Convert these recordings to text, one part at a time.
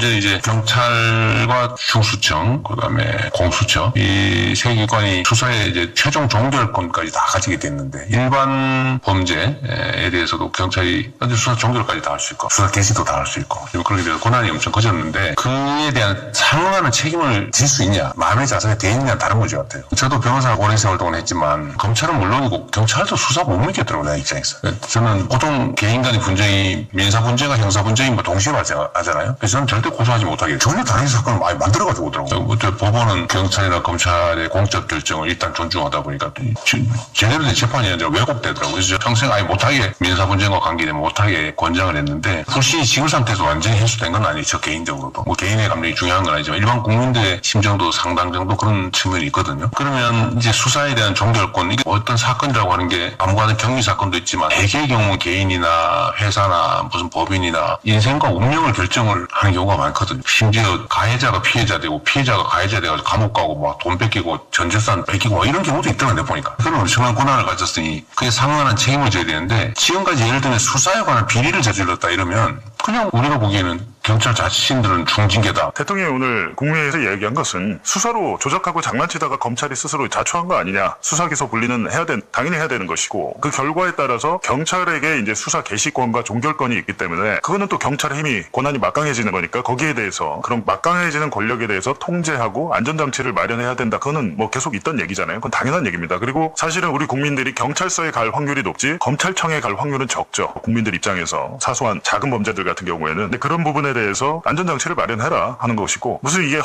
문제는 이제 경찰과 중수청, 그다음에 공수처 이 세 기관이 수사에 이제 최종 종결권까지 다 가지게 됐는데 일반 범죄에 대해서도 경찰이 수사 종결까지 다 할 수 있고 수사 개시도 다 할 수 있고 그렇게 돼서 권한이 엄청 커졌는데 그에 대한 상응하는 책임을 질 수 있냐, 마음의 자세가 돼 있느냐 다른 문제 같아요. 저도 변호사 오랜 세월 동안 했지만 검찰은 물론이고 경찰도 수사 못 믿겠더라고요. 내 입장에서. 저는 보통 개인 간의 분쟁이 민사 분쟁과 형사 분쟁이 뭐 동시에 발생하잖아요. 그래서 저는 절대 고소하지 못하게 전혀 다른 사건을 많이 만들어가지고 오더라고요. 법원은 경찰이나 검찰의 공적 결정을 일단 존중하다 보니까 제대로 된 재판이 아니라 왜곡되더라고요. 그래서 평생 아예 못하게 민사 분쟁과 관계되면 못하게 권장을 했는데 불신이 지금 상태에서 완전히 해소된 건 아니에요. 저 개인적으로도. 뭐 개인의 감정이 중요한 건 아니지만 일반 국민들의 심정도 상당 정도 그런 측면이 있거든요. 그러면 이제 수사에 대한 종결권, 이게 어떤 사건이라고 하는 게 아무거나 경위 사건도 있지만 대개의 경우는 개인이나 회사나 무슨 법인이나 인생과 운명을 결정을 하는 경우가 많거든요. 심지어 가해자가 피해자 되고 피해자가 가해자 돼가지고 감옥 가고 막 돈 뺏기고 전 재산 뺏기고 막 이런 경우도 있더라고요. 보니까. 그런 엄청난 권한을 가졌으니 그에 상응하는 책임을 져야 되는데 지금까지 예를 들면 수사에 관한 비리를 저질렀다 이러면 그냥 우리가 보기에는 경찰 자신들은 중징계다. 대통령이 오늘 국무회의에서 얘기한 것은 수사로 조작하고 장난치다가 검찰이 스스로 자초한 거 아니냐. 수사기소 분리는 당연히 해야 되는 것이고 그 결과에 따라서 경찰에게 이제 수사 개시권과 종결권이 있기 때문에 그거는 또 경찰의 힘이 권한이 막강해지는 거니까 거기에 대해서 그런 막강해지는 권력에 대해서 통제하고 안전장치를 마련해야 된다. 그거는 뭐 계속 있던 얘기잖아요. 그건 당연한 얘기입니다. 그리고 사실은 우리 국민들이 경찰서에 갈 확률이 높지 검찰청에 갈 확률은 적죠. 국민들 입장에서 사소한 작은 범죄들 같은 경우에는. 근데 그런 부분에 대해서 안전장치를 마련해라 하는 것이고 무슨 이게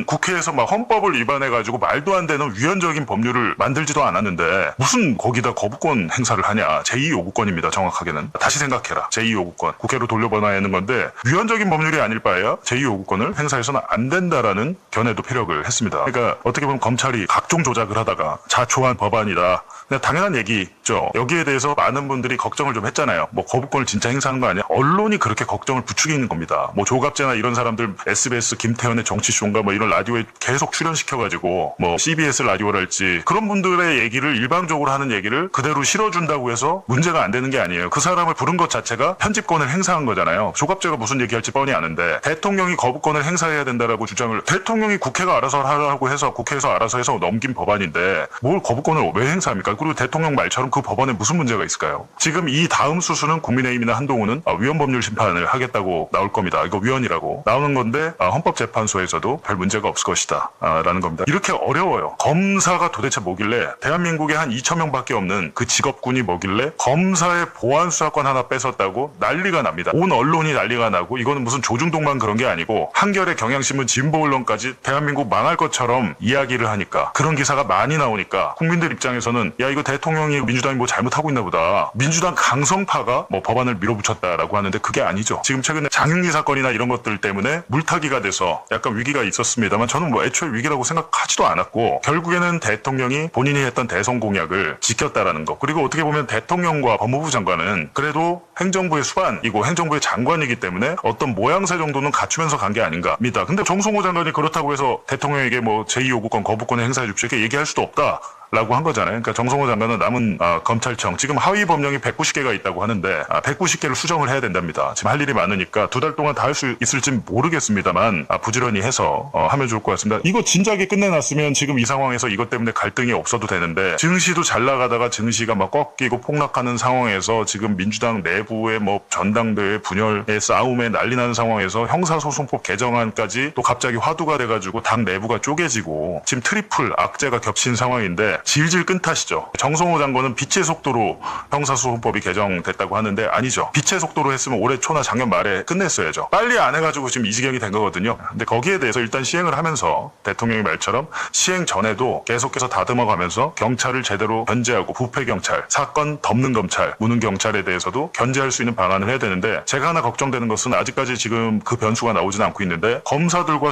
국회에서 막 헌법을 위반해가지고 말도 안 되는 위헌적인 법률을 만들지도 않았는데 무슨 거기다 거부권 행사를 하냐. 제2요구권입니다. 정확하게는. 다시 생각해라. 제2요구권. 국회로 돌려보내야 하는 건데 위헌적인 법률이 아닐 바에야 제2요구권을 행사해서는 안 된다라는 견해도 피력을 했습니다. 그러니까 어떻게 보면 검찰이 각종 조작을 하다가 자초한 법안이다. 그냥 당연한 얘기죠. 여기에 대해서 많은 분들이 걱정을 좀 했잖아요. 뭐 거부권을 진짜 행사하는 거 아니야? 언론이 그렇게 걱정을 부추기는 겁니다. 뭐 조갑재나 이런 사람들 SBS 김태현의 정치쇼인가 뭐 이런 라디오에 계속 출연시켜가지고 뭐 CBS 라디오랄지 그런 분들의 얘기를 일방적으로 하는 얘기를 그대로 실어준다고 해서 문제가 안 되는 게 아니에요. 그 사람을 부른 것 자체가 편집권을 행사한 거잖아요. 조갑재가 무슨 얘기할지 뻔히 아는데 대통령이 거부권을 행사해야 된다라고 주장을 대통령이 국회가 알아서 하라고 해서 국회에서 알아서 해서 넘긴 법안인데 뭘 거부권을 왜 행사합니까? 그리고 대통령 말처럼 그 법안에 무슨 문제가 있을까요? 지금 이 다음 수순은 국민의힘이나 한동훈은 위헌법률 심판을 하겠다고 나올 겁니다. 이거 위헌이라고 나오는 건데 헌법재판소에서도 별 문제가 없을 것이다 라는 겁니다. 이렇게 어려워요. 검사가 도대체 뭐길래 대한민국에 한 2,000명밖에 없는 그 직업군이 뭐길래 검사의 보안수사권 하나 뺏었다고 난리가 납니다. 온 언론이 난리가 나고 이거는 무슨 조중동만 그런 게 아니고 한겨레 경향신문 진보 언론까지 대한민국 망할 것처럼 이야기를 하니까 그런 기사가 많이 나오니까 국민들 입장에서는 야 이거 대통령이 민주당이 뭐 잘못하고 있나 보다. 민주당 강성파가 뭐 법안을 밀어붙였다라고 하는데 그게 아니죠. 지금 최근에 장윤기 사건이나 이런 것들 때문에 물타기가 돼서 약간 위기가 있었습니다만 저는 뭐 애초에 위기라고 생각하지도 않았고 결국에는 대통령이 본인이 했던 대선 공약을 지켰다라는 거. 그리고 어떻게 보면 대통령과 법무부 장관은 그래도 행정부의 수반이고 행정부의 장관이기 때문에 어떤 모양새 정도는 갖추면서 간 게 아닌가입니다. 근데 정성호 장관이 그렇다고 해서 대통령에게 뭐 제2요구권 거부권을 행사해 줍시오 이렇게 얘기할 수도 없다. 라고 한 거잖아요. 그러니까 정성호 장관은 남은 검찰청 지금 하위 법령이 190개가 있다고 하는데 190개를 수정을 해야 된답니다. 지금 할 일이 많으니까 2달 동안 다 할 수 있을지 모르겠습니다만 부지런히 해서 하면 좋을 것 같습니다. 이거 진작에 끝내놨으면 지금 이 상황에서 이것 때문에 갈등이 없어도 되는데 증시도 잘 나가다가 증시가 막 꺾이고 폭락하는 상황에서 지금 민주당 내부의 뭐 전당대회 분열의 싸움에 난리 나는 상황에서 형사소송법 개정안까지 또 갑자기 화두가 돼가지고 당 내부가 쪼개지고 지금 트리플 악재가 겹친 상황인데 질질 끈 탓이죠. 정성호 장관은 빛의 속도로 형사소송법이 개정됐다고 하는데 아니죠. 빛의 속도로 했으면 올해 초나 작년 말에 끝냈어야죠. 빨리 안 해가지고 지금 이 지경이 된 거거든요. 근데 거기에 대해서 일단 시행을 하면서 대통령의 말처럼 시행 전에도 계속해서 다듬어가면서 경찰을 제대로 견제하고 부패경찰, 사건 덮는 검찰, 무능 경찰에 대해서도 견제할 수 있는 방안을 해야 되는데 제가 하나 걱정되는 것은 아직까지 지금 그 변수가 나오지는 않고 있는데 검사들과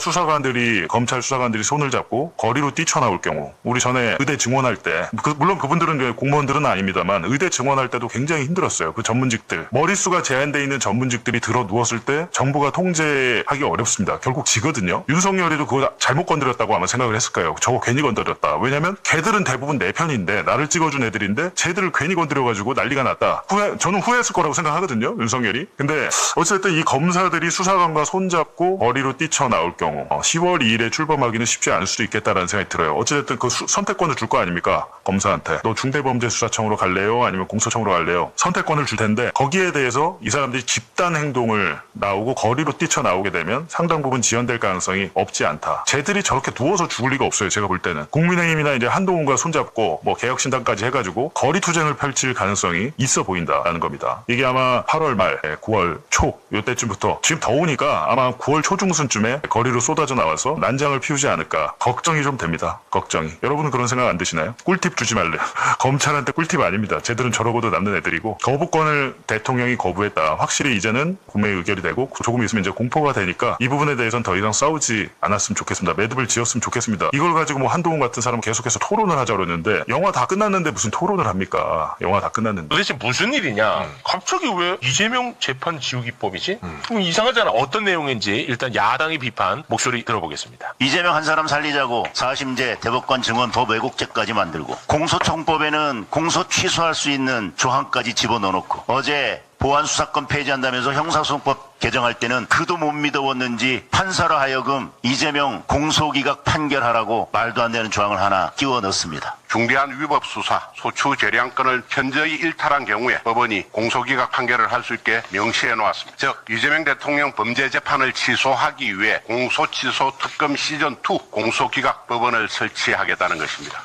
검찰 수사관들이 손을 잡고 거리로 뛰쳐나올 경우 우리 전에 의대 증원할 때 물론 그분들은 공무원들은 아닙니다만 의대 증원할 때도 굉장히 힘들었어요. 그 전문직들 머릿수가 제한되어 있는 전문직들이 들어 누웠을 때 정부가 통제하기 어렵습니다. 결국 지거든요. 윤석열이도 그거 잘못 건드렸다고 아마 생각을 했을 거예요. 저거 괜히 건드렸다. 왜냐면 걔들은 대부분 내 편인데 나를 찍어준 애들인데 쟤들을 괜히 건드려가지고 난리가 났다. 저는 후회했을 거라고 거라고 생각하거든요, 윤석열이. 근데 어쨌든 이 검사들이 수사관과 손잡고 거리로 뛰쳐나올 경우 10월 2일에 출범하기는 쉽지 않을 수도 있겠다라는 생각이 들어요. 어쨌든 그 선택권을 줄 거 아닙니까? 검사한테. 너 중대범죄수사청으로 갈래요? 아니면 공소청으로 갈래요? 선택권을 줄 텐데 거기에 대해서 이 사람들이 집단 행동을 나오고 거리로 뛰쳐나오게 되면 상당 부분 지연될 가능성이 없지 않다. 쟤들이 저렇게 누워서 죽을 리가 없어요. 제가 볼 때는. 국민의힘이나 이제 한동훈과 손잡고 뭐 개혁신당까지 해가지고 거리투쟁을 펼칠 가능성이 있어 보인다라는 겁니다. 이게 아마 8월 말, 9월 초 요때쯤부터 지금 더우니까 아마 9월 초중순쯤에 거리로 쏟아져 나와서 난장을 피우지 않을까 걱정이 좀 됩니다. 걱정이. 여러분은 그런 생각 안 드시나요? 꿀팁 주지 말래요. 검찰한테 꿀팁 아닙니다. 쟤들은 저러고도 남는 애들이고 거부권을 대통령이 거부했다. 확실히 이제는 국민의 의결이 되고 조금 있으면 이제 공포가 되니까 이 부분에 대해서는 더 이상 싸우지 않았으면 좋겠습니다. 매듭을 지었으면 좋겠습니다. 이걸 가지고 뭐 한동훈 같은 사람은 계속해서 토론을 하자 그러는데 영화 다 끝났는데 무슨 토론을 합니까? 영화 다 끝났는데. 도대체 무슨 일이냐? 갑자기 왜 이재명 재판 지우기법이지? 좀 이상하잖아. 어떤 내용인지 일단 야당의 비판 목소리 들어보겠습니다. 이재명 한 사람 살리자고 4심제 대법관 증언 법 왜곡죄까지 만들고 공소청법에는 공소 취소할 수 있는 조항까지 집어넣어놓고 어제 보안수사권 폐지한다면서 형사소송법 개정할 때는 그도 못 믿어왔는지 판사로 하여금 이재명 공소기각 판결하라고 말도 안 되는 조항을 하나 끼워 넣습니다. 중대한 위법 수사, 소추 재량권을 현저히 일탈한 경우에 법원이 공소기각 판결을 할 수 있게 명시해 놓았습니다. 즉 이재명 대통령 범죄 재판을 취소하기 위해 공소취소 특검 시즌2 공소기각 법원을 설치하겠다는 것입니다.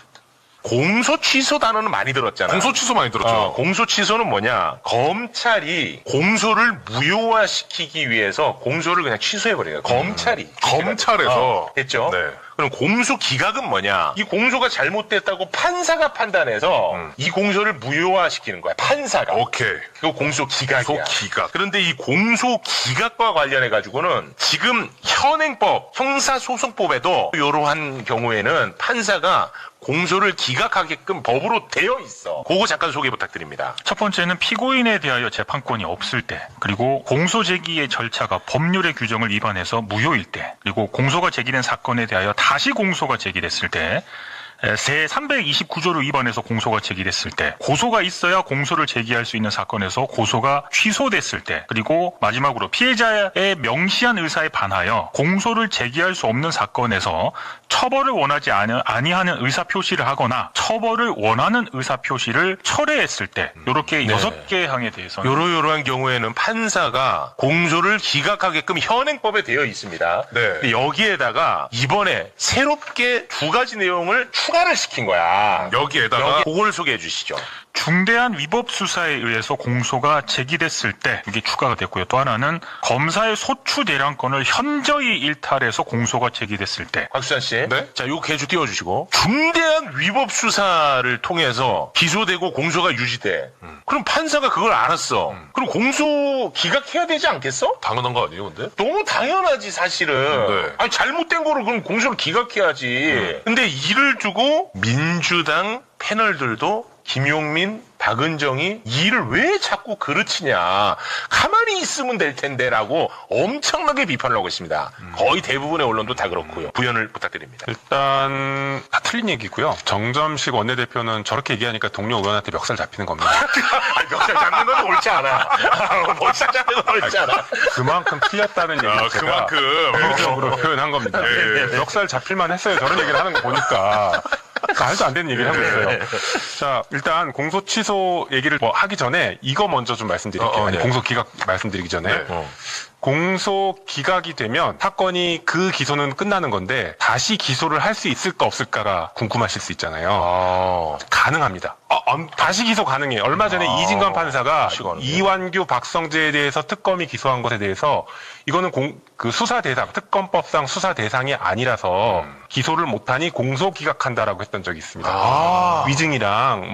공소 취소 단어는 많이 들었잖아. 공소 취소 많이 들었죠. 공소 취소는 뭐냐? 검찰이 공소를 무효화시키기 위해서 공소를 그냥 취소해버려요. 검찰이. 검찰에서. 됐죠? 네. 그럼 공소 기각은 뭐냐? 이 공소가 잘못됐다고 판사가 판단해서 이 공소를 무효화시키는 거야. 판사가. 오케이. 그거 공소 기각이야. 공소 기각. 그런데 이 공소 기각과 관련해 가지고는 지금 현행법, 형사소송법에도 이러한 경우에는 판사가 공소를 기각하게끔 법으로 되어 있어. 그거 잠깐 소개 부탁드립니다. 첫 번째는 피고인에 대하여 재판권이 없을 때, 그리고 공소 제기의 절차가 법률의 규정을 위반해서 무효일 때, 그리고 공소가 제기된 사건에 대하여 다시 공소가 제기됐을 때, 제 329조를 위반해서 공소가 제기됐을 때, 고소가 있어야 공소를 제기할 수 있는 사건에서 고소가 취소됐을 때, 그리고 마지막으로 피해자의 명시한 의사에 반하여 공소를 제기할 수 없는 사건에서 처벌을 원하지 아니하는 의사표시를 하거나 처벌을 원하는 의사표시를 철회했을 때, 이렇게 6개 항에 대해서 요러한 경우에는 판사가 공소를 기각하게끔 현행법에 되어 있습니다. 네. 근데 여기에다가 이번에 새롭게 2가지 내용을 추가를 시킨 거야. 여기에다가 그걸 소개해 주시죠. 중대한 위법 수사에 의해서 공소가 제기됐을 때, 이게 추가가 됐고요. 또 하나는 검사의 소추 대량권을 현저히 일탈해서 공소가 제기됐을 때. 박수찬 씨. 네? 자, 요 개주 띄워주시고. 중대한 위법 수사를 통해서 기소되고 공소가 유지돼. 그럼 판사가 그걸 알았어. 그럼 공소 기각해야 되지 않겠어? 당연한 거 아니에요, 근데? 너무 당연하지, 사실은. 네. 아니, 잘못된 거를 그럼 공소를 기각해야지. 근데 이를 두고 민주당 패널들도 김용민, 박은정이 이 일을 왜 자꾸 그르치냐. 가만히 있으면 될 텐데라고 엄청나게 비판을 하고 있습니다. 거의 대부분의 언론도 다 그렇고요. 부연을 부탁드립니다. 일단 다 틀린 얘기고요. 정점식 원내대표는 저렇게 얘기하니까 동료 의원한테 멱살 잡히는 겁니다. 아니, 멱살 잡는 건 옳지 않아. 멱살 잡는 건 옳지 않아. 그만큼 틀렸다는 얘기를 제가 비유적으로 표현한 겁니다. 멱살 잡힐만 했어요. 저런 얘기를 하는 거 보니까. 말도 안 되는 얘기를 하고 있어요. 자, 일단 공소 취소 얘기를 뭐 하기 전에 이거 먼저 좀 말씀드릴게요. 아니, 네. 공소 기각 말씀드리기 전에. 네. 공소 기각이 되면 사건이 그 기소는 끝나는 건데 다시 기소를 할 수 있을까 없을까가 궁금하실 수 있잖아요. 가능합니다. 다시 기소 가능해요. 얼마 전에 이진관 판사가 이완규, 박성재에 대해서 특검이 기소한 것에 대해서 이거는 그 수사 대상, 특검법상 수사 대상이 아니라서 기소를 못하니 공소 기각한다라고 했던 적이 있습니다. 위증이랑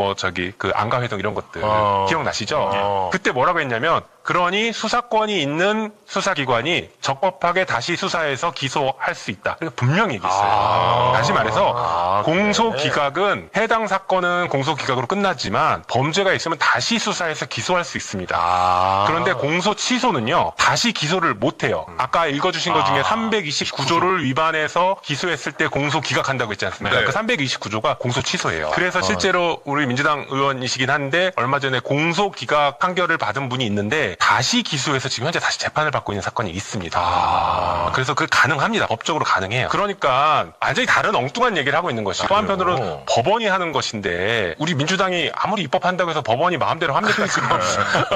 그 안가회동 이런 것들 기억나시죠? 그때 뭐라고 했냐면 그러니 수사권이 있는 수사기관이 적법하게 다시 수사해서 기소할 수 있다. 그러니까 분명히 얘기했어요. 다시 말해서 공소기각은 해당 사건은 공소기각으로 끝났지만 범죄가 있으면 다시 수사해서 기소할 수 있습니다. 그런데 공소 취소는요. 다시 기소를 못해요. 아까 읽어주신 것 중에 329조를 위반해서 기소했을 때 공소 기각한다고 했지 않습니까? 네. 그 329조가 공소 취소예요. 그래서 실제로 우리 민주당 의원이시긴 한데 얼마 전에 공소 기각 판결을 받은 분이 있는데 다시 기소해서 지금 현재 다시 재판을 받고 있는 사건이 있습니다. 그래서 그 가능합니다. 법적으로 가능해요. 그러니까 완전히 다른 엉뚱한 얘기를 하고 있는 것이 또 한편으로는 법원이 하는 것인데 우리 민주당이 아무리 입법한다고 해서 법원이 마음대로 합니까?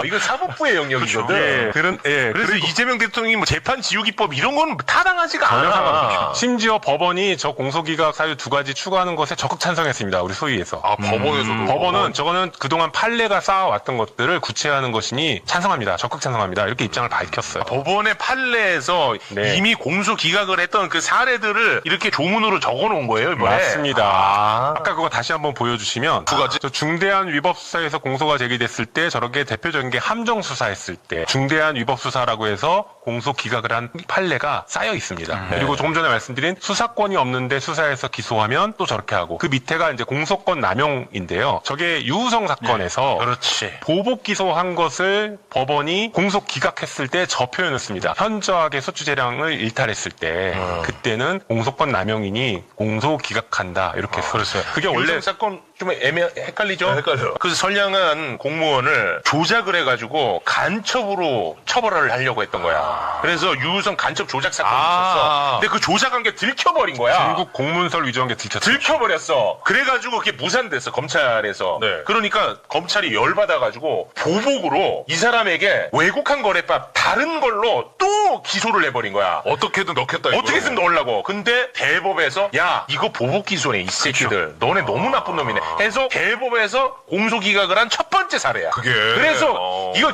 이건 사법부의 영역이거든. 그래서 이재명 대통령이 뭐 재판 지우기법 이런 건 타당하지가 전혀 않아. 상관없죠. 심지어 법원이 저 공소기각 사유 2가지 추가하는 것에 적극 찬성했습니다. 우리 소위에서. 법원에서도. 법원은 저거는 그동안 판례가 쌓아왔던 것들을 구체화하는 것이니 찬성합니다. 적극 찬성합니다. 이렇게 입장을 밝혔어요. 법원의 판례에서 네. 이미 공소 기각을 했던 그 사례들을 이렇게 조문으로 적어놓은 거예요, 이번에. 맞습니다. 아까 그거 다시 한번 보여주시면 2가지? 저 중대한 위법 수사에서 공소가 제기됐을 때 저렇게 대표적인 게 함정 수사했을 때 중대한 위법 수사라고 해서 공소 기각을 한 판례가 쌓여 있습니다. 그리고 조금 전에 말씀드린 수사권이 없는데 수사해서 기소하면 또 저렇게 하고 그 밑에가 이제 공소권 남용인데요. 저게 유우성 사건에서 그렇지. 보복 기소한 것을 법원이 공소 기각했을 때 저 표현을 씁니다. 현저하게 소추 재량을 일탈했을 때 그때는 공소권 남용이니 공소 기각한다 이렇게 썼어요. 그게 원래 원래 사건 좀 헷갈리죠? 헷갈려. 그 선량한 공무원을 조작을 해가지고 간첩으로 처벌을 하려고 했던 거야. 그래서 유우성 간첩 조작 사건이 있었어. 근데 그 조작한 게 들켜버린 거야. 중국 공문서를 위조한 게 들켰죠. 들켜버렸어. 그래가지고 그게 무산됐어, 검찰에서. 네. 그러니까 검찰이 열받아가지고 보복으로 이 사람에게 왜곡한 거래법 다른 걸로 또 기소를 해버린 거야. 어떻게든 넣겠다. 이거. 어떻게든 넣으려고. 근데 대법에서 야 이거 보복 기소네 이 새끼들. 너네 너무 나쁜 놈이네. 해서 대법에서 공소기각을 한 첫 번째 사례야. 그게. 그래서 이거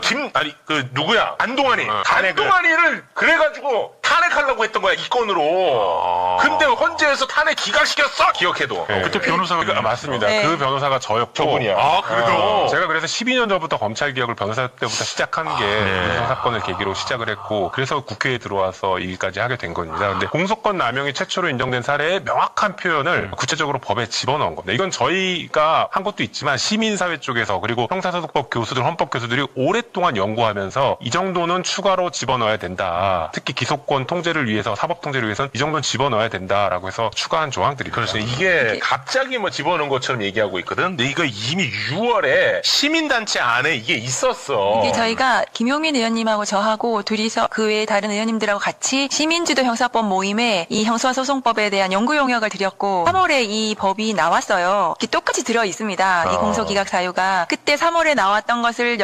누구야? 안동환이. 안동환이를 그래가지고 탄핵하려고 했던 거야 이 건으로. 근데 헌재에서 탄핵 기각시켰어. 기억해도. 그때 변호사가 맞습니다. 네. 그 변호사가 저였고. 저분이야. 그래도. 제가 그래서 12년 전부터 검찰 개혁을 변호사 때부터 시작한 게 유우성 사건을 계기로 시작을 했고 그래서 국회에 들어와서 이 일까지 하게 된 겁니다. 근데 공소권 남용이 최초로 인정된 사례의 명확한 표현을 구체적으로 법에 집어넣은 겁니다. 이건 저희가 한 것도 있지만 시민사회 쪽에서 그리고 형사소송법 교수들, 헌법 교수들이 오랫동안 연구하면서 이 정도는 추가로 집어넣어야 된다. 특히 기소권 통제를 위해서 사법 통제를 위해서는 이 정도는 집어넣어야 된다라고 해서 추가한 조항들입니다. 그래서 이게 갑자기 뭐 집어넣은 것처럼 얘기하고 있거든. 근데 이거 이미 6월에 시민단체 안에 이게 있었어. 이게 저희가 김용민 의원님하고 저하고 둘이서 그 외에 다른 의원님들하고 같이 시민주도 형사법 모임에 이 형사소송법에 대한 연구 용역을 드렸고 3월에 이 법이 나왔어요. 이게 똑같이 들어 있습니다. 이 공소기각 사유가 그때 3월에 나왔던 것을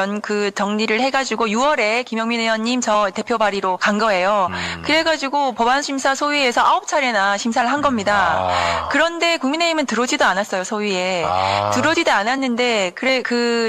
정리를 해가지고 6월에 김용민 의원님 저 대표 발의로 간 거예요. 그래가지고 법안심사 소위에서 9차례나 심사를 한 겁니다. 그런데 국민의힘은 들어오지도 않았어요, 소위에. 들어오지도 않았는데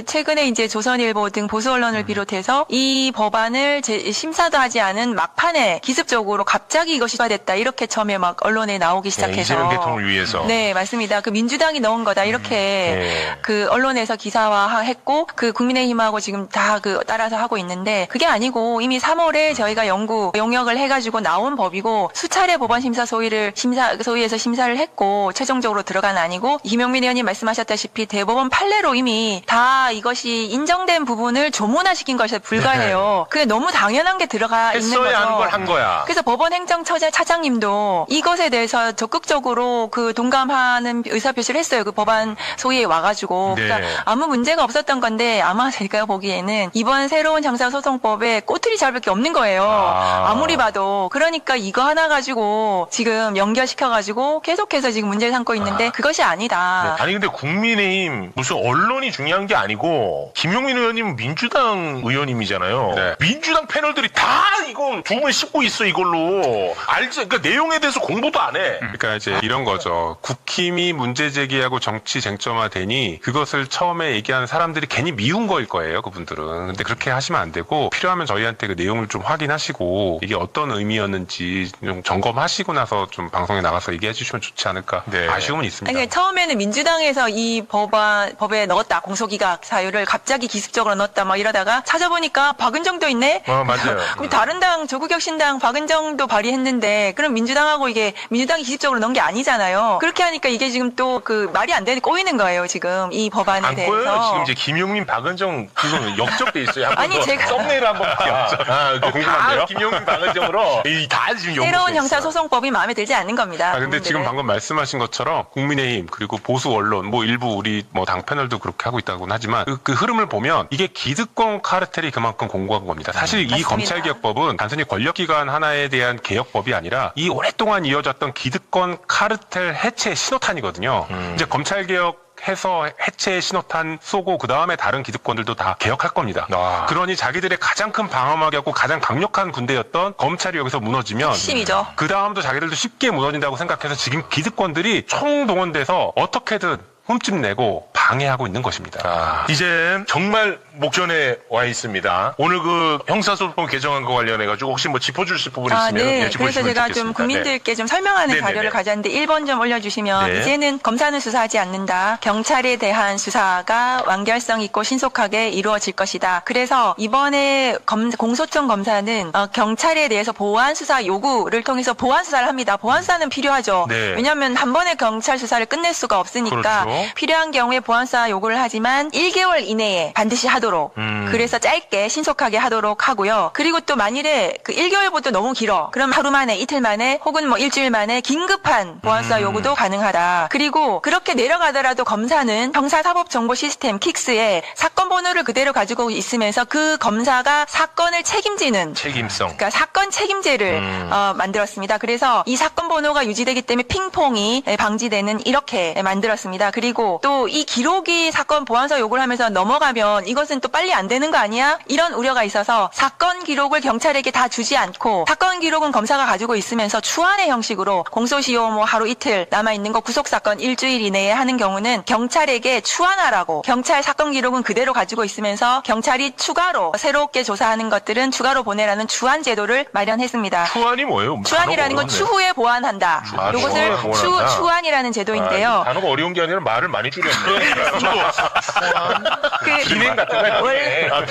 최근에 이제 조선일보 등 보수 언론을 비롯해서 이 법안을 심사도 하지 않은 막판에 기습적으로 갑자기 이것이 됐다 이렇게 처음에 막 언론에 나오기 시작해서 이재명 대통령을 위해서. 네, 맞습니다. 그 민주당이 넣은 거다 이렇게 그 언론에서 기사화했고 그 국민의힘하고 지금 다 따라서 하고 있는데 그게 아니고 이미 3월에 저희가 용역을 해가지고 나온 법이고 수차례 법안심사 소위에서 심사를 했고 최종적으로 들어간 아니고 김용민 의원님 말씀하셨다시피 대법원 판례로 이미 다 이것이 인정된 부분을 조문화시킨 것에 불과해요. 그게 너무 당연한 게 들어가 있는 거죠. 했어야 하는 걸 한 거야. 그래서 법원 행정처장님도 이것에 대해서 적극적으로 동감하는 의사표시를 했어요. 그 법안 소위에 와가지고. 그러니까 아무 문제가 없었던 건데 아마 제가 보기에는 이번 새로운 형사소송법에 꼬투리 잡을 게 없는 거예요. 아무리 봐도. 그러니까 이거 하나 가지고 지금 연결시켜가지고 계속해서 지금 문제를 삼고 있는데 그것이 아니다. 아니 근데 국민의힘 무슨 언론이 중요한 게 아니고 김용민 의원님은 민주당 의원님이잖아요. 네. 민주당 패널들이 다 이거 두번 씹고 있어 이걸로. 알지? 그러니까 내용에 대해서 공부도 안 해. 그러니까 이제 이런 거죠. 국힘이 문제 제기하고 정치 쟁점화되니 그것을 처음에 얘기하는 사람들이 괜히 미운 거일 거예요, 그분들은. 근데 그렇게 하시면 안 되고 필요하면 저희한테 그 내용을 좀 확인하시고 이게 어떤 의미였는지 좀 점검하시고 나서 좀 방송에 나가서 얘기해 주시면 좋지 않을까 네. 아쉬움은 있습니다. 그러니까 처음에는 민주당에서 이 법에 넣었다. 공소기각 사유를 갑자기 기습적으로 넣었다. 막 이러다가 찾아보니까 박은정도 있네? 맞아요. 그럼 다른 당, 조국혁신당 박은정도 발의했는데 그럼 민주당하고 이게 민주당이 기습적으로 넣은 게 아니잖아요. 그렇게 하니까 이게 지금 또 그 말이 안 되는 꼬이는 거예요. 지금 이 법안에 안 대해서. 보여요. 지금 이제 김용민, 박은정 지금 역적돼 있어요. 아니, 제가- 썸네일 한번 봐. 궁금한데요? 다 김용민, 박은정으로 다 지금 새로운 연결돼 있어요. 형사소송법이 마음에 들지 않는 겁니다. 근데 국민들은. 지금 방금 말씀하신 것처럼 국민의힘 그리고 보수 언론 뭐 일부 우리 뭐 당 패널도 그렇게 하고 있다고는 하지만 그 흐름을 보면 이게 기득권 카르텔이 그만큼 공고한 겁니다. 사실 이 맞습니다. 검찰개혁법은 단순히 권력기관 하나에 대한 개혁법이 아니라 이 오랫동안 이어졌던 기득권 카르텔 해체 신호탄이거든요. 이제 검찰개혁 해서 해체의 신호탄 쏘고 그 다음에 다른 기득권들도 다 개혁할 겁니다. 그러니 자기들의 가장 큰 방어막이었고 가장 강력한 군대였던 검찰이 여기서 무너지면 핵심이죠. 그 다음도 자기들도 쉽게 무너진다고 생각해서 지금 기득권들이 총동원돼서 어떻게든 흠집내고 방해하고 있는 것입니다. 이제 정말 목전에 와 있습니다. 오늘 그 형사소송 개정안 과 관련해가지고 혹시 뭐 짚어주실 부분 있으면 네. 짚어주시면 그래서 제가 좀 좋겠습니다. 국민들께 좀 설명하는 네네네. 자료를 가져왔는데 1번 좀 올려주시면 네. 이제는 검사는 수사하지 않는다. 경찰에 대한 수사가 완결성 있고 신속하게 이루어질 것이다. 그래서 이번에 공소청 검사는 경찰에 대해서 보완 수사 요구를 통해서 보완 수사를 합니다. 보완 수사는 필요하죠. 네. 왜냐하면 한 번에 경찰 수사를 끝낼 수가 없으니까 그렇죠. 필요한 경우에 보완 수사 요구를 하지만 1개월 이내에 반드시 하도록 그래서 짧게 신속하게 하도록 하고요. 그리고 또 만일에 그 1개월보다 너무 길어. 그럼 하루 만에 이틀 만에 혹은 뭐 일주일 만에 긴급한 보완 수사 요구도 가능하다. 그리고 그렇게 내려가더라도 검사는 형사사법정보 시스템 킥스에 사건 번호를 그대로 가지고 있으면서 그 검사가 사건을 책임지는 책임성. 그러니까 사건 책임제를 만들었습니다. 그래서 이 사건 번호가 유지되기 때문에 핑퐁이 방지되는 이렇게 만들었습니다. 그리고 또 이 기록이 사건 보완서 요구를 하면서 넘어가면 이것은 또 빨리 안 되는 거 아니야? 이런 우려가 있어서 사건 기록을 경찰에게 다 주지 않고 사건 기록은 검사가 가지고 있으면서 추안의 형식으로 공소시효 뭐 하루 이틀 남아있는 거 구속사건 일주일 이내에 하는 경우는 경찰에게 추안하라고 경찰 사건 기록은 그대로 가지고 있으면서 경찰이 추가로 새롭게 조사하는 것들은 추가로 보내라는 추안 제도를 마련했습니다. 추안이 뭐예요? 추안이라는 건 추후에 보완한다. 아, 이것을 추후에 보완한다. 추안이라는 제도인데요. 단어가 어려운 게 아니라 말을 많이 줄였네. 그 비냉 같은 거 월-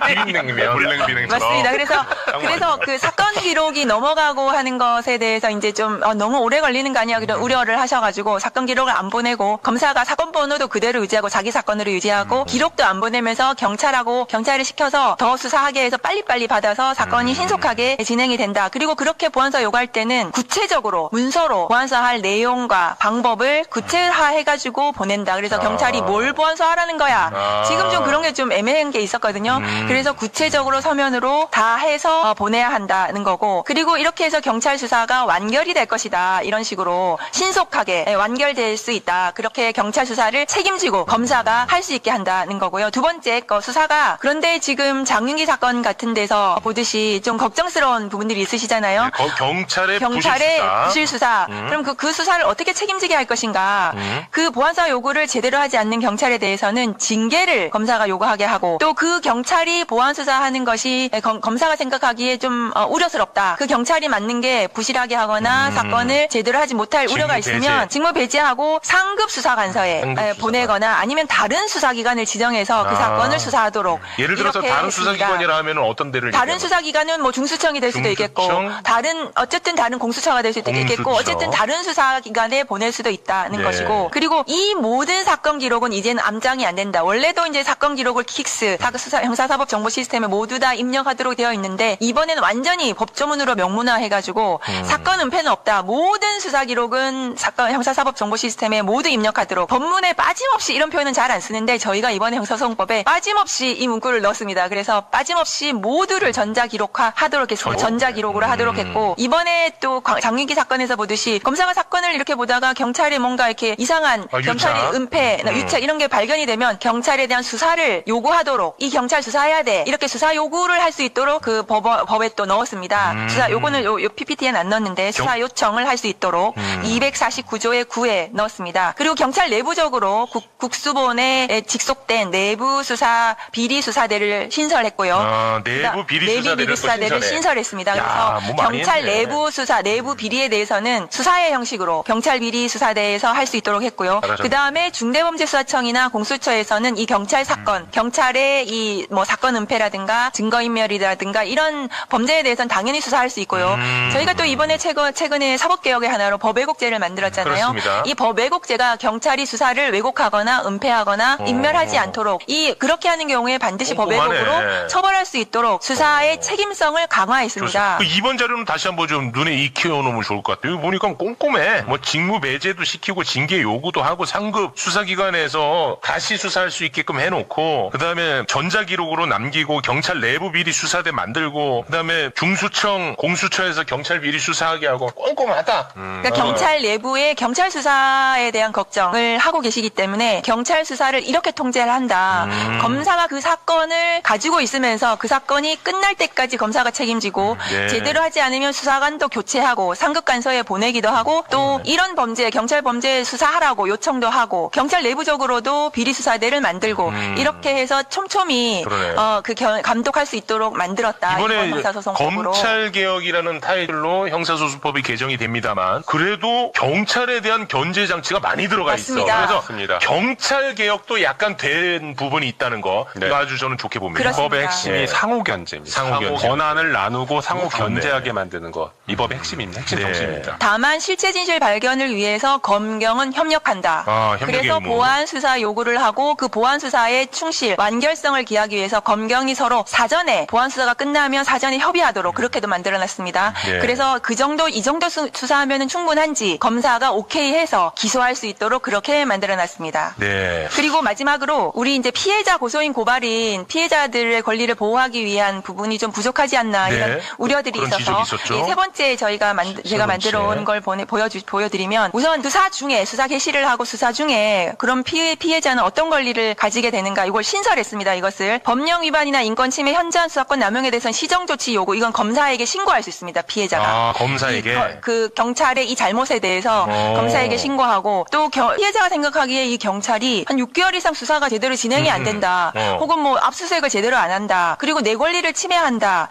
비냉이면 맞습니다. 그래서 그 사건 기록이 넘어가고 하는 것에 대해서 이제 좀 너무 오래 걸리는 거 아니야 그런 우려를 하셔가지고 사건 기록을 안 보내고 검사가 사건 번호도 그대로 유지하고 자기 사건으로 유지하고 기록도 안 보내면서 경찰을 시켜서 더 수사하게 해서 빨리빨리 받아서 사건이 신속하게 진행이 된다. 그리고 그렇게 보완서 요구할 때는 구체적으로 문서로 보완서할 내용과 방법을 구체화해가지고 보낸다. 그래서 경찰이 뭘 보완서하라는 거야. 지금 좀 그런 게 좀 애매한 게 있었거든요. 그래서 구체적으로 서면으로 다 해서 보내야 한다는 거고 그리고 이렇게 해서 경찰 수사가 완결이 될 것이다. 이런 식으로 신속하게 완결될 수 있다. 그렇게 경찰 수사를 책임지고 검사가 할 수 있게 한다는 거고요. 두 번째 거 수사가 그런데 지금 장윤기 사건 같은 데서 보듯이 좀 걱정스러운 부분들이 있으시잖아요. 경찰의 부실 수사. 그럼 그 수사를 어떻게 책임지게 할 것인가? 그 보완서 요구를 제대로 하지 않는 경찰에 대해서는 징계를 검사가 요구하게 하고 또 그 경찰이 보완 수사하는 것이 검사가 생각하기에 좀 우려스럽다. 그 경찰이 맡는 게 부실하게 하거나 사건을 제대로 하지 못할 우려가 있으면 직무 배제하고 상급 수사관서에 보내거나 아니면 다른 수사기관을 지정해서 그 사건을 수사하도록 예를 들어서 이렇게 다른 했습니다. 수사기관이라 하면 어떤 데를 다른 얘기하는 수사기관은 뭐 중수청이 될 수도 있겠고 어쨌든 다른 공수처가 될 수도 있겠고 공수처. 어쨌든 다른 수사기관에 보낼 수도 있다는 네. 것이고 그리고 이 모든 사건 기록은 이제는 암장이 안 된다. 원래도 이제 사건 기록을 킥스 형사사법 정보 시스템에 모두 다 입력하도록 되어 있는데 이번에는 완전히 법조문으로 명문화해가지고 사건 은폐는 없다. 모든 수사 기록은 형사사법 정보 시스템에 모두 입력하도록 법문에 빠짐없이 이런 표현은 잘 안 쓰는데 저희가 이번에 형사소송법에 빠짐없이 이 문구를 넣었습니다. 그래서 빠짐없이 모두를 전자기록화하도록 했습니다. 전자기록으로 하도록 했고 이번에 또 장윤기 사건에서 보듯이 검사가 사건을 이렇게 보다가 경찰이 뭔가 이렇게 이상한 경찰이 유착. 은폐, 유착 이런 게 발견이 되면 경찰에 대한 수사를 요구하도록 이 경찰 수사해야 돼 이렇게 수사 요구를 할 수 있도록 그 법에 또 넣었습니다. 수사 요거는 요 PPT에는 안 넣었는데 수사 요청을 할 수 있도록 249조의 9에 넣었습니다. 그리고 경찰 내부적으로 국수본에 직속된 내부 수사 비리 수사대를 신설했고요. 내부 비리 수사대를 신설했습니다. 그래서 뭐 많이 경찰 했네. 내부 수사, 내부 비리에 대해서는 수사의 형식으로 경찰 비리 수사대에서 할 수 있도록 했고요. 잘하셨네. 그 다음에 중대범죄수사청이나 공수처에서는 이 경찰 사건, 경찰의 이 뭐 사건 은폐라든가 증거인멸이라든가 이런 범죄에 대해서는 당연히 수사할 수 있고요. 저희가 또 이번에 최근에 사법개혁의 하나로 법왜곡죄를 만들었잖아요. 그렇습니다. 이 법왜곡죄가 경찰이 수사를 왜곡하거나 은폐하거나 인멸하지 않도록 그렇게 하는 경우에 반드시 꼼꼼하네. 법왜곡으로 처벌할 수 있도록 수사의 책임성을 강화했습니다. 그 이번 자료는 다시 한번 좀 눈에 익혀 놓으면 좋을 것 같아요. 보니까 꼼꼼해. 뭐 직무 배제도 시키고 징계 요구도 하고 상급 수사기관에서 다시 수사할 수 있게끔 해놓고 그다음에 전자기록으로 남기고 경찰 내부 비리 수사대 만들고 그다음에 중수청, 공수처에서 경찰 비리 수사하게 하고 꼼꼼하다. 그러니까 경찰 내부의 경찰 수사에 대한 걱정을 하고 계시기 때문에 경찰 수사를 이렇게 통제를 한다. 검사가 그 사건을 가지고 있으면서 그 사건이 끝날 때까지 검사가 책임지고 네. 제대로 하지 않으면 수사관도 교체하고 상급 간서에 보내기도 하고 또 이런 범죄 경찰 범죄 수사하라고 요청도 하고 경찰 내부적으로도 비리 수사대를 만들고 이렇게 해서 촘촘히 그러네. 감독할 수 있도록 만들었다. 이번에 이번 형사소송법으로. 검찰개혁이라는 타이틀로 형사소송법이 개정이 됩니다만 그래도 경찰에 대한 견제 장치가 많이 들어가 맞습니다. 있어. 그래서 맞습니다. 경찰개혁도 약간 된 부분이 있다는 거 이거 아주 저는 좋게 봅니다. 그렇습니다. 법의 핵심이 네. 상호견제입니다. 상호견제. 권한을 나누고 상호 그렇네. 견제하게 만드는 것. 이 법의 핵심입니다. 핵심 네. 정신입니다. 다만 실체 진실 발견을 위해서 검경은 협력한다. 협력의 그래서 의무. 보안 수사 요구를 하고 그 보안 수사의 충실, 완결성을 기하기 위해서 검경이 서로 사전에 보안 수사가 끝나면 사전에 협의하도록 그렇게도 만들어놨습니다. 네. 그래서 이 정도 수사하면 충분한지 검사가 오케이해서 기소할 수 있도록 그렇게 만들어놨습니다. 네. 그리고 마지막으로 우리 이제 피해자 고소인 고발인 피해자들의 권리를 보호하기 위한 부분이 좀 부족하지 않나 네. 이런 우려들이 그런 지적이 있어서 있었죠. 이 세 번째 제가 만들어 온 걸 보여드리면 우선 수사 개시를 하고 수사 중에 그럼 피해자는 어떤 권리를 가지게 되는가 이걸 신설했습니다. 이것을 법령 위반이나 인권 침해 현저한 수사권 남용에 대해서는 시정 조치 요구 이건 검사에게 신고할 수 있습니다. 피해자가. 검사에게. 그 경찰의 이 잘못에 대해서 검사에게 신고하고 또 피해자가 생각하기에 이 경찰이 한 6개월 이상 수사가 제대로 진행이 안 된다. 혹은 뭐 압수수색을 제대로 안 한다. 그리고 내 권리를 침해한다.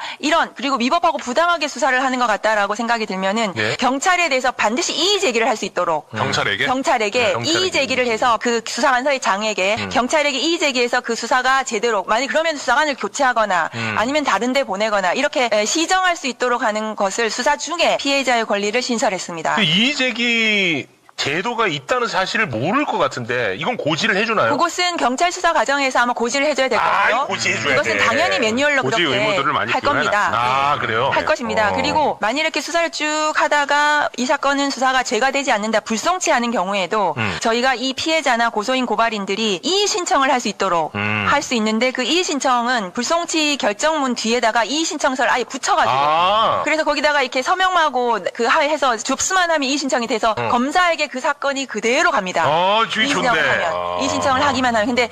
그리고 미법하고 부당하게 수사를 하는 것 같다라고 생각이 들면은 네. 경찰에 대해서 반드시 이의 제기를 할 수 있도록 경찰에게? 경찰에게 이의 제기를 해서 그 수사관서의 장에게 경찰에게 이의 제기해서 그 수사가 제대로 그러면 수사관을 교체하거나 아니면 다른 데 보내거나 이렇게 시정할 수 있도록 하는 것을 수사 중에 피해자의 권리를 신설했습니다. 그 이의제기 제도가 있다는 사실을 모를 것 같은데 이건 고지를 해주나요? 그것은 경찰 수사 과정에서 아마 고지를 해줘야 될 거고요. 고지해줘야 이것은 돼. 당연히 매뉴얼로 고지 그렇게 의무들을 많이 할 겁니다. 아, 그래요? 할 것입니다. 그리고 만일 이렇게 수사를 쭉 하다가 이 사건은 수사가 죄가 되지 않는다 불송치하는 경우에도 저희가 이 피해자나 고소인 고발인들이 이의 신청을 할 수 있도록 할 수 있는데 그 이의 신청은 불송치 결정문 뒤에다가 이의 신청서를 아예 붙여가지고 그래서 거기다가 이렇게 서명하고 해서 접수만 하면 이의 신청이 돼서 검사에게 그 사건이 그대로 갑니다. 주의 이의 신청을 좋네. 하면 이의 신청을 하기만 하면 근데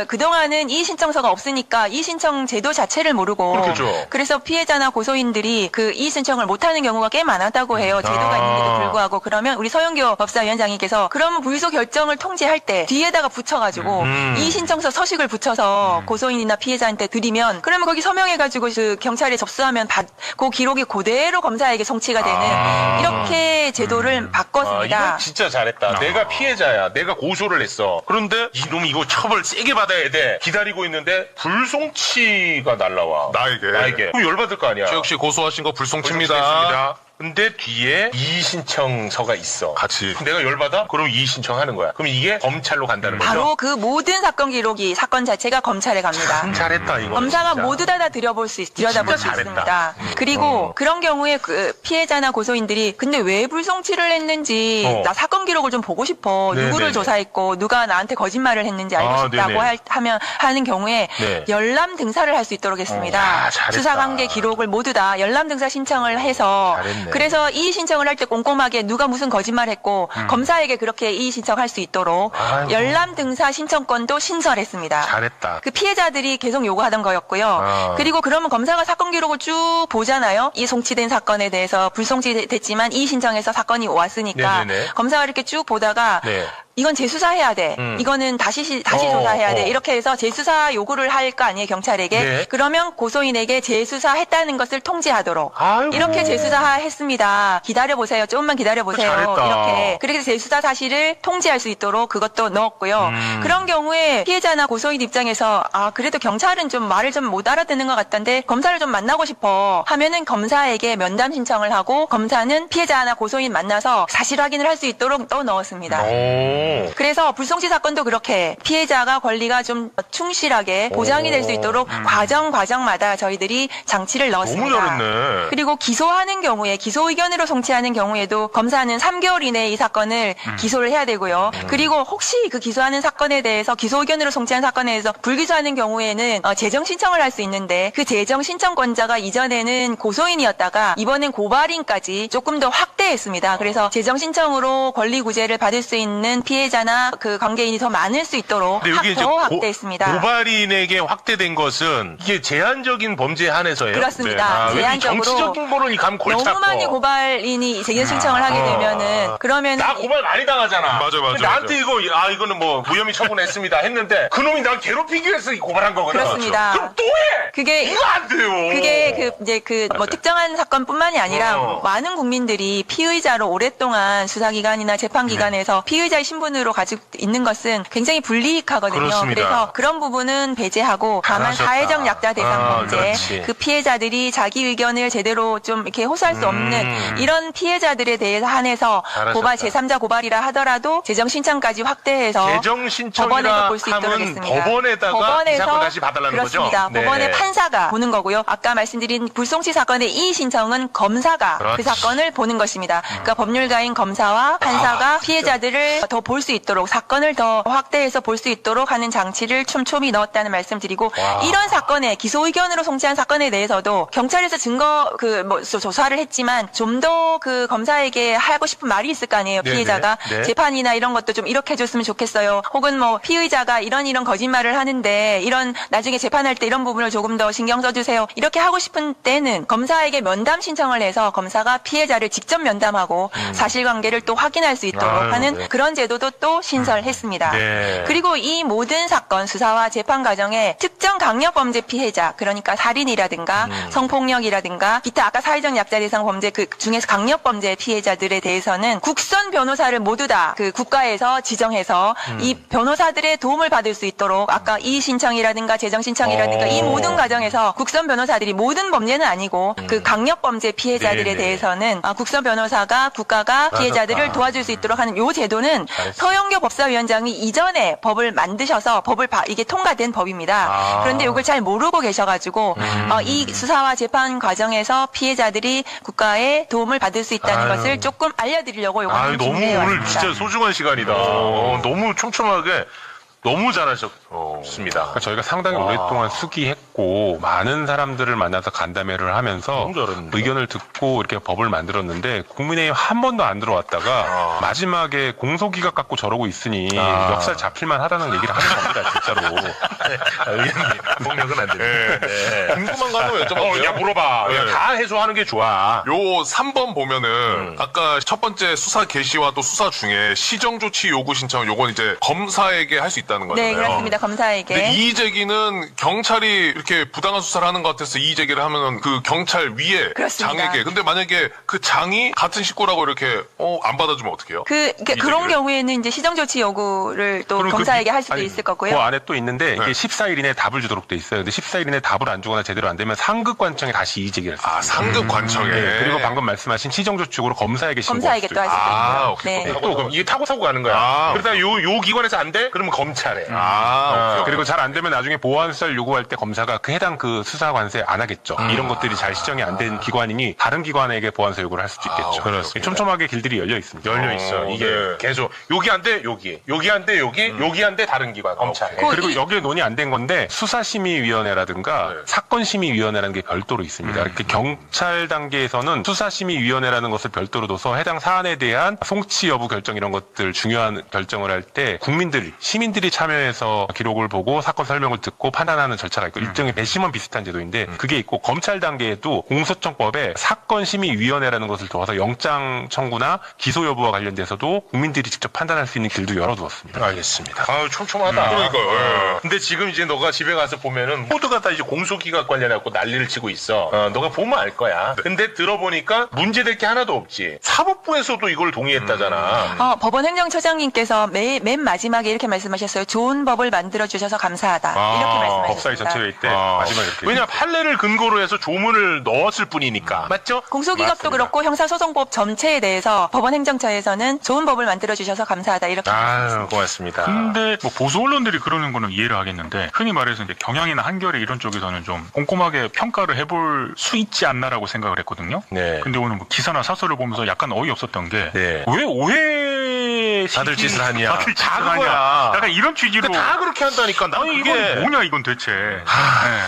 그동안은 이의 신청서가 없으니까 이의 신청 제도 자체를 모르고 그렇겠죠. 그래서 피해자나 고소인들이 그 이의 신청을 못하는 경우가 꽤 많았다고 해요. 제도가 있는데도 불구하고 그러면 우리 서영교 법사위원장님께서 그러면 불소 결정을 통지할 때 뒤에다가 붙여가지고 이의 신청서 서식을 붙여서 고소인이나 피해자한테 드리면 그러면 거기 서명해가지고 그 경찰에 접수하면 그 기록이 그대로 검사에게 송치가 되는 이렇게 제도를 바꿨습니다. 이건 진짜 잘했다. 내가 피해자야. 내가 고소를 했어. 그런데 이놈이 이거 처벌 세게 받아야 돼. 기다리고 있는데 불송치가 날라와. 나에게. 그럼 열받을 거 아니야. 최욱 씨 고소하신 거 불송치입니다. 불송치했습니다. 근데 뒤에 이의 신청서가 있어. 같이. 내가 열받아? 그럼 이의 신청하는 거야. 그럼 이게 검찰로 간다는 거죠. 바로 그 모든 사건 기록이 사건 자체가 검찰에 갑니다. 잘했다 이거. 검사가 진짜. 모두 다 들여다볼 수 잘했다. 있습니다. 그리고 그런 경우에 그 피해자나 고소인들이 근데 왜 불송치를 했는지 나 사건 기록을 좀 보고 싶어. 네네네. 누구를 조사했고 누가 나한테 거짓말을 했는지 알고 싶다고 네네. 하는 경우에 네. 열람 등사를 할 수 있도록 했습니다. 잘했다. 수사관계 기록을 모두 다 열람 등사 신청을 해서 잘했네. 그래서 이의 신청을 할 때 꼼꼼하게 누가 무슨 거짓말했고 검사에게 그렇게 이의 신청할 수 있도록 아이고. 열람 등사 신청권도 신설했습니다. 잘했다. 그 피해자들이 계속 요구하던 거였고요. 그리고 그러면 검사가 사건 기록을 쭉 보잖아요. 이 송치된 사건에 대해서 불송치됐지만 이의 신청해서 사건이 왔으니까 네네네. 검사가 이렇게 쭉 보다가 네. 이건 재수사해야 돼. 이거는 다시 조사해야 돼. 이렇게 해서 재수사 요구를 할 거 아니에요, 경찰에게. 네. 그러면 고소인에게 재수사했다는 것을 통지하도록. 아이고. 이렇게 재수사했습니다. 기다려보세요. 조금만 기다려보세요. 잘했다. 이렇게. 그렇게 재수사 사실을 통지할 수 있도록 그것도 넣었고요. 그런 경우에 피해자나 고소인 입장에서 그래도 경찰은 좀 말을 좀 못 알아듣는 것 같던데 검사를 좀 만나고 싶어 하면은 검사에게 면담 신청을 하고 검사는 피해자나 고소인 만나서 사실 확인을 할 수 있도록 또 넣었습니다. 그래서 불송치 사건도 그렇게 피해자가 권리가 좀 충실하게 보장이 될 수 있도록 과정마다 저희들이 장치를 넣었습니다. 너무 잘했네. 그리고 기소하는 경우에 기소 의견으로 송치하는 경우에도 검사는 3개월 이내에 이 사건을 기소를 해야 되고요. 그리고 혹시 그 기소하는 사건에 대해서 기소 의견으로 송치한 사건에 대해서 불기소하는 경우에는 재정 신청을 할 수 있는데 그 재정 신청권자가 이전에는 고소인이었다가 이번엔 고발인까지 조금 더 확대했습니다. 그래서 재정 신청으로 권리 구제를 받을 수 있는 피해자나 그 관계인이 더 많을 수 있도록 근데 여기 이제 더 확대했습니다. 고발인에게 확대된 것은 이게 제한적인 범죄에 한해서예요. 그렇습니다. 제한적으로 정치적인 거는 가면 골치 너무 아파. 많이 고발인이 재정 신청을 하게 되면은 그러면 나 고발 많이 당하잖아. 맞아. 나한테 이거는 뭐 무혐의 처분했습니다 했는데 그놈이 날 괴롭히기 위해서 고발한 거거든. 그렇습니다. 그럼 또 해. 그게 이거 안 돼요. 그게 뭐 특정한 사건뿐만이 아니라 많은 국민들이 피의자로 오랫동안 수사기관이나 재판기관에서 피의자의 신분으로 가지고 있는 것은 굉장히 불이익하거든요. 그렇습니다. 그래서 그런 부분은 배제하고 다만 잘하셨다. 사회적 약자 대상 범죄, 그렇지. 그 피해자들이 자기 의견을 제대로 좀 이렇게 호소할 수 없는 이런 피해자들에 대해서 한해서 잘하셨다. 고발 제3자 고발이라 하더라도 재정 신청까지 확대해서 재정 법원에서 신청이라 볼 수 있도록 하면 했습니다. 법원에다가 이 사건 다시 봐달라는 그렇습니다. 거죠? 네. 법원의 판사가 보는 거고요. 아까 말씀드린 불송치 사건의 이의 신청은 검사가 그 그렇지. 사건을 보는 것입니다. 그러니까 법률가인 검사와 판사가 피해자들을 더 볼 수 있도록 사건을 더 확대해서 볼 수 있도록 하는 장치를 촘촘히 넣었다는 말씀드리고 이런 사건에 기소 의견으로 송치한 사건에 대해서도 경찰에서 증거 조사를 했지만 좀 더 그 검사에게 하고 싶은 말이 있을 거 아니에요. 네네. 피해자가 네. 재판이나 이런 것도 좀 이렇게 해줬으면 좋겠어요. 혹은 뭐 피의자가 이런 거짓말을 하는데 이런 나중에 재판할 때 이런 부분을 조금 더 신경 써주세요. 이렇게 하고 싶은 때는 검사에게 면담 신청을 해서 검사가 피해자를 직접 면담하고 사실관계를 또 확인할 수 있도록 아유, 하는 네. 그런 제도도 또 신설했습니다. 네. 그리고 이 모든 사건 수사와 재판 과정에 특정 강력범죄 피해자 그러니까 살인이라든가 성폭력이라든가 기타 아까 사회적 약자 대상 범죄 그 중에서 강력범죄 피해자들에 대해서는 국선 변호사를 모두 다 그 국가에서 지정해서 이 변호사들의 도움을 받을 수 있도록 아까 이의 신청이라든가 재정 신청이라든가 이 모든 과정에서 국선 변호사들이 모든 범죄는 아니고 그 강력범죄 피해자들에 네네. 대해서는 국선 변호사가 국가가 피해자들을 도와줄 수 있도록 하는 요 제도는 서영교 법사위원장이 이전에 법을 만드셔서 이게 통과된 법입니다. 그런데 이걸 잘 모르고 계셔가지고 이 수사와 재판 과정에서 피해자들이 국가의 도움을 받을 수 있다는 것을 조금 알려드리려고 요거 너무 준비해 오늘 왔습니다. 진짜 소중한 시간이다. 너무 촘촘하게 너무 잘하셨습니다. 그러니까 저희가 상당히 오랫동안 수기했고 많은 사람들을 만나서 간담회를 하면서 너무 잘했는데. 의견을 듣고 이렇게 법을 만들었는데 국민의힘 한 번도 안 들어왔다가 마지막에 공소기각 갖고 저러고 있으니 역살 잡힐만 하다는 얘기를 하는 겁니다. 진짜로. 의원님, 폭력은 안 됩니다. 네. 궁금한 거 하나 여쭤봐도 야, 물어봐. 네. 야, 다 해소하는 게 좋아. 요 3번 보면은 아까 첫 번째 수사 개시와 또 수사 중에 시정조치 요구 신청 요건 이제 검사에게 할 수 있다는 거잖아요. 네, 그렇습니다. 검사에게. 근데 이의 제기는 경찰이 이렇게 부당한 수사를 하는 것 같아서 이의 제기를 하면은 그 경찰 위에 그렇습니다. 장에게 근데 만약에 그 장이 같은 식구라고 이렇게 안 받아주면 어떡해요? 그런 경우에는 이제 시정조치 요구를 또 그럼 검사에게 할 수도 아니, 있을 거고요. 그 안에 또 있는데 이게 네. 14일 이내에 답을 주도록 돼 있어요. 근데 14일 이내에 답을 안 주거나 제대로 안 되면 상급관청에 다시 이의 제기를 했어요. 상급 관청에. 그리고 방금 말씀하신 시정조치으로 검사에게 신고할 검사에게 수도 또 할 있어요. 수도 있고요. 오케이. 네. 또 그럼 이게 타고 사고 가는 거야. 그러다 요 기관에서 안 돼? 그러면 검찰. 검찰에. 그리고 잘 안 되면 나중에 보완 수사를 요구할 때 검사가 그 해당 그 수사 관세 안 하겠죠. 이런 것들이 잘 시정이 안 된 기관이니 다른 기관에게 보완 수사 요구를 할 수도 있겠죠. 그렇습니다. 촘촘하게 길들이 열려 있습니다. 열려 있어. 이게 네. 계속 여기 안 돼, 여기 안 돼, 여기 안 돼, 다른 기관 검찰. 그리고 여기에 논의 안 된 건데 수사심의위원회라든가 네. 사건심의위원회라는 게 별도로 있습니다. 이렇게 경찰 단계에서는 수사심의위원회라는 것을 별도로 둬서 해당 사안에 대한 송치 여부 결정 이런 것들 중요한 결정을 할 때 시민들이 참여해서 기록을 보고 사건 설명을 듣고 판단하는 절차가 있고 일종의 배심원 비슷한 제도인데 그게 있고 검찰 단계에도 공소청법에 사건심의위원회라는 것을 두어서 영장 청구나 기소 여부와 관련돼서도 국민들이 직접 판단할 수 있는 길도 열어두었습니다. 알겠습니다. 촘촘하다. 그러니까요. 근데 지금 이제 너가 집에 가서 보면은 모두가 다 이제 공소기각 관련해갖고 난리를 치고 있어. 너가 보면 알 거야. 근데 들어보니까 문제될 게 하나도 없지. 사법부에서도 이걸 동의했다잖아. 법원 행정처장님께서 맨 마지막에 이렇게 말씀하셨어요. 좋은 법을 만들어 주셔서 감사하다. 이렇게 말씀하셨습니다. 법사위 전체회의 때 마지막에 이렇게. 왜냐 판례를 근거로 해서 조문을 넣었을 뿐이니까. 맞죠? 공소기각도 맞습니다. 그렇고 형사소송법 전체에 대해서 법원 행정처에서는 좋은 법을 만들어 주셔서 감사하다 이렇게 아유, 고맙습니다. 근데 뭐 보수 언론들이 그러는 거는 이해를 하겠는데 흔히 말해서 이제 경향이나 한겨레 이런 쪽에서는 좀 꼼꼼하게 평가를 해볼 수 있지 않나라고 생각을 했거든요. 네. 근데 오늘 뭐 기사나 사설을 보면서 약간 어이없었던 게 네. 왜 오해 다들 짓을 하냐. 다들 짓을 다 하냐. 그거야. 약간 이런 취지로 다 그렇게 한다니까. 난 아니 그게 이건 뭐냐 이건 대체. 네.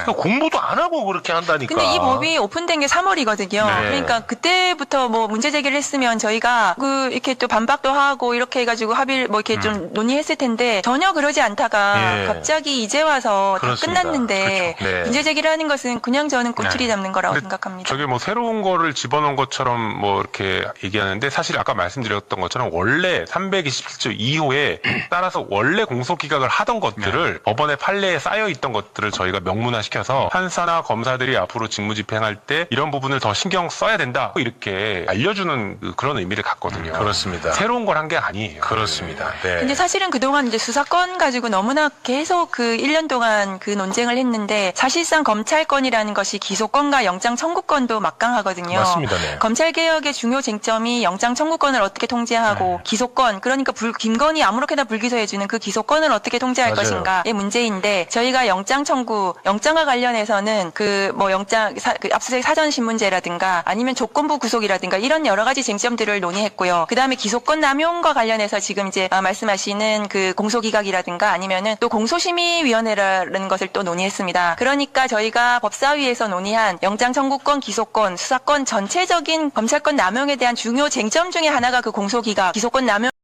그러니까 공부도 안 하고 그렇게 한다니까. 근데 이 법이 오픈된 게 3월이거든요. 네. 그러니까 그때부터 뭐 문제 제기를 했으면 저희가 이렇게 또 반박도 하고 이렇게 해가지고 합의를 뭐 이렇게 좀 논의했을 텐데 전혀 그러지 않다가 예. 갑자기 이제 와서 다 그렇습니다. 끝났는데 그렇죠. 네. 문제 제기를 하는 것은 그냥 저는 꼬투리 잡는 거라고 생각합니다. 저게 뭐 새로운 거를 집어넣은 것처럼 뭐 이렇게 얘기하는데 사실 아까 말씀드렸던 것처럼 원래 327조 2호에 따라서 원래 공소기각을 하던 것들을 법원의 판례에 쌓여 있던 것들을 저희가 명문화시켜서 판사나 검사들이 앞으로 직무 집행할 때 이런 부분을 더 신경 써야 된다 이렇게 알려주는 그런 의미를 갖거든요. 그렇습니다. 새로운 걸 한 게 아니에요. 그렇습니다. 네. 근데 사실은 그동안 이제 수사권 가지고 너무나 계속 그 1년 동안 그 논쟁을 했는데 사실상 검찰권이라는 것이 기소권과 영장 청구권도 막강하거든요. 맞습니다. 네. 검찰 개혁의 중요 쟁점이 영장 청구권을 어떻게 통제하고 기소권 그러니까 김건희 아무렇게나 불기소해주는 그 기소권을 어떻게 통제할 맞아요. 것인가의 문제인데 저희가 영장 청구 영장과 관련해서는 그 뭐 영장 그 압수수색 사전 신문제라든가 아니면 조건부 구속이라든가 이런 여러 가지 쟁점들을 논의했고요. 그다음에 기소권 남용과 관련해서 지금 이제 말씀하시는 그 공소기각이라든가 아니면은 또 공소심의위원회라는 것을 또 논의했습니다. 그러니까 저희가 법사위에서 논의한 영장 청구권, 기소권, 수사권 전체적인 검찰권 남용에 대한 중요 쟁점 중에 하나가 그 공소기각, 기소권 남용